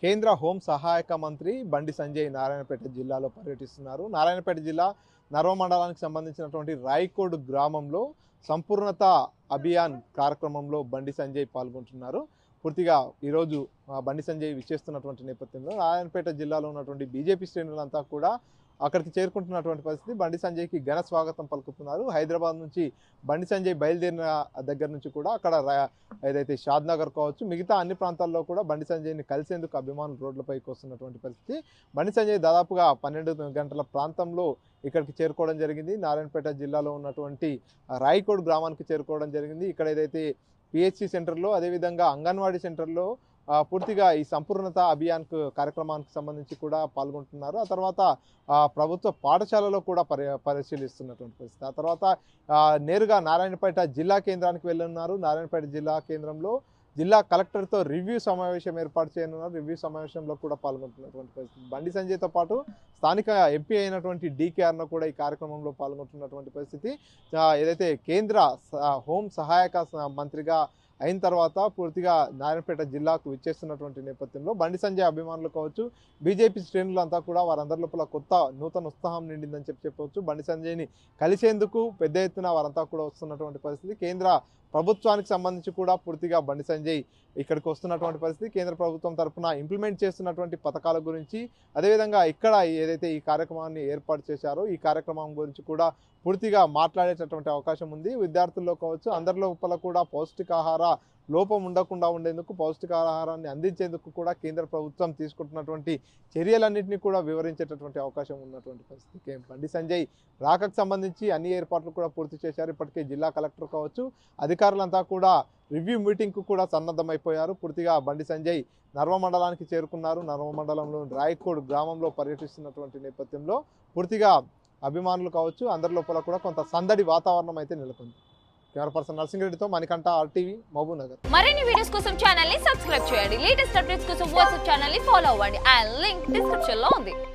కేంద్ర హోం సహాయక మంత్రి బండి సంజయ్ నారాయణపేట జిల్లాలో పర్యటిస్తున్నారు. నారాయణపేట జిల్లా నర్వ మండలానికి సంబంధించినటువంటి రాయకోడ్ గ్రామంలో సంపూర్ణత అభియాన్ కార్యక్రమంలో బండి సంజయ్ పాల్గొంటున్నారు. పూర్తిగా ఈరోజు బండి సంజయ్ విచ్చేస్తున్నటువంటి నేపథ్యంలో నారాయణపేట జిల్లాలో ఉన్నటువంటి బీజేపీ శ్రేణులంతా కూడా అక్కడికి చేరుకుంటున్నటువంటి పరిస్థితి. బండి సంజయ్కి ఘన స్వాగతం పలుకుతున్నారు. హైదరాబాద్ నుంచి బండి సంజయ్ బయలుదేరిన దగ్గర నుంచి కూడా అక్కడ ఏదైతే షాద్ నగర్ కావచ్చు, మిగతా అన్ని ప్రాంతాల్లో కూడా బండి సంజయ్ని కలిసేందుకు అభిమానులు రోడ్లపైకి వస్తున్నటువంటి పరిస్థితి. బండి సంజయ్ దాదాపుగా 12 గంటల ప్రాంతంలో ఇక్కడికి చేరుకోవడం జరిగింది. నారాయణపేట జిల్లాలో ఉన్నటువంటి రాయకోడ్ గ్రామానికి చేరుకోవడం జరిగింది. ఇక్కడ ఏదైతే పిహెచ్సి సెంటర్లో, అదేవిధంగా అంగన్వాడీ సెంటర్లో పూర్తిగా ఈ సంపూర్ణత అభియాన్ కార్యక్రమానికి సంబంధించి కూడా పాల్గొంటున్నారు. ఆ తర్వాత ప్రభుత్వ పాఠశాలలో కూడా పరిశీలిస్తున్నటువంటి పరిస్థితి. ఆ తర్వాత నేరుగా నారాయణపేట జిల్లా కేంద్రానికి వెళ్ళున్నారు. నారాయణపేట జిల్లా కేంద్రంలో జిల్లా కలెక్టర్తో రివ్యూ సమావేశం ఏర్పాటు చేయనున్నారు. రివ్యూ సమావేశంలో కూడా పాల్గొంటున్నటువంటి పరిస్థితి. బండి సంజయ్తో పాటు స్థానిక ఎంపీ అయినటువంటి డీకేఆర్ను కూడా ఈ కార్యక్రమంలో పాల్గొంటున్నటువంటి పరిస్థితి. ఏదైతే కేంద్ర హోం సహాయక మంత్రిగా అయిన తర్వాత పూర్తిగా నారాయణపేట జిల్లాకు విచ్చేస్తున్నటువంటి నేపథ్యంలో బండి సంజయ్ అభిమానులు కావచ్చు, బీజేపీ శ్రేణులంతా కూడా వారందరి లోపల నూతన ఉత్సాహం నిండిందని చెప్పవచ్చు. బండి సంజయ్ని కలిసేందుకు పెద్ద ఎత్తున వారంతా కూడా వస్తున్నటువంటి పరిస్థితి. కేంద్ర ప్రభుత్వానికి సంబంధించి కూడా పూర్తిగా బండి సంజయ్ ఇక్కడికి వస్తున్నటువంటి పరిస్థితి. కేంద్ర ప్రభుత్వం తరఫున ఇంప్లిమెంట్ చేస్తున్నటువంటి పథకాల గురించి, అదేవిధంగా ఇక్కడ ఏదైతే ఈ కార్యక్రమాన్ని ఏర్పాటు చేశారో ఈ కార్యక్రమం గురించి కూడా పూర్తిగా మాట్లాడేటటువంటి అవకాశం ఉంది. విద్యార్థుల్లో కావచ్చు, అందరి లోపల కూడా పౌష్టికాహార లోపం ఉండకుండా ఉండేందుకు, పౌష్టికాహారాన్ని అందించేందుకు కూడా కేంద్ర ప్రభుత్వం తీసుకుంటున్నటువంటి చర్యలన్నింటినీ కూడా వివరించేటటువంటి అవకాశం ఉన్నటువంటి పరిస్థితి. బండి సంజయ్ రాకకు సంబంధించి అన్ని ఏర్పాట్లు కూడా పూర్తి చేశారు. ఇప్పటికే జిల్లా కలెక్టర్ కావచ్చు, అధికారులంతా కూడా రివ్యూ మీటింగ్కు కూడా సన్నద్ధమైపోయారు. పూర్తిగా బండి సంజయ్ నర్వ మండలానికి చేరుకున్నారు. నర్వ మండలంలో రాయకోడ్ గ్రామంలో పర్యటిస్తున్నటువంటి నేపథ్యంలో పూర్తిగా అభిమానులు కావచ్చు, అందరి లోపల కూడా కొంత సందడి వాతావరణం అయితే నెలకొంది. కెమెరా పర్సన్ నర్సింగ్ రెడ్డితో మణికంఠ, RTV, మహబూబ్ నగర్. మరిన్ని వీడియోస్ కోసం ఛానల్ ని సబ్స్క్రైబ్ చేయండి. లేటెస్ట్ అప్డేట్స్ కోసం వాట్సాప్ ఛానల్ ని ఫాలో అవ్వండి. ఆ లింక్ డిస్క్రిప్షన్ లో ఉంది.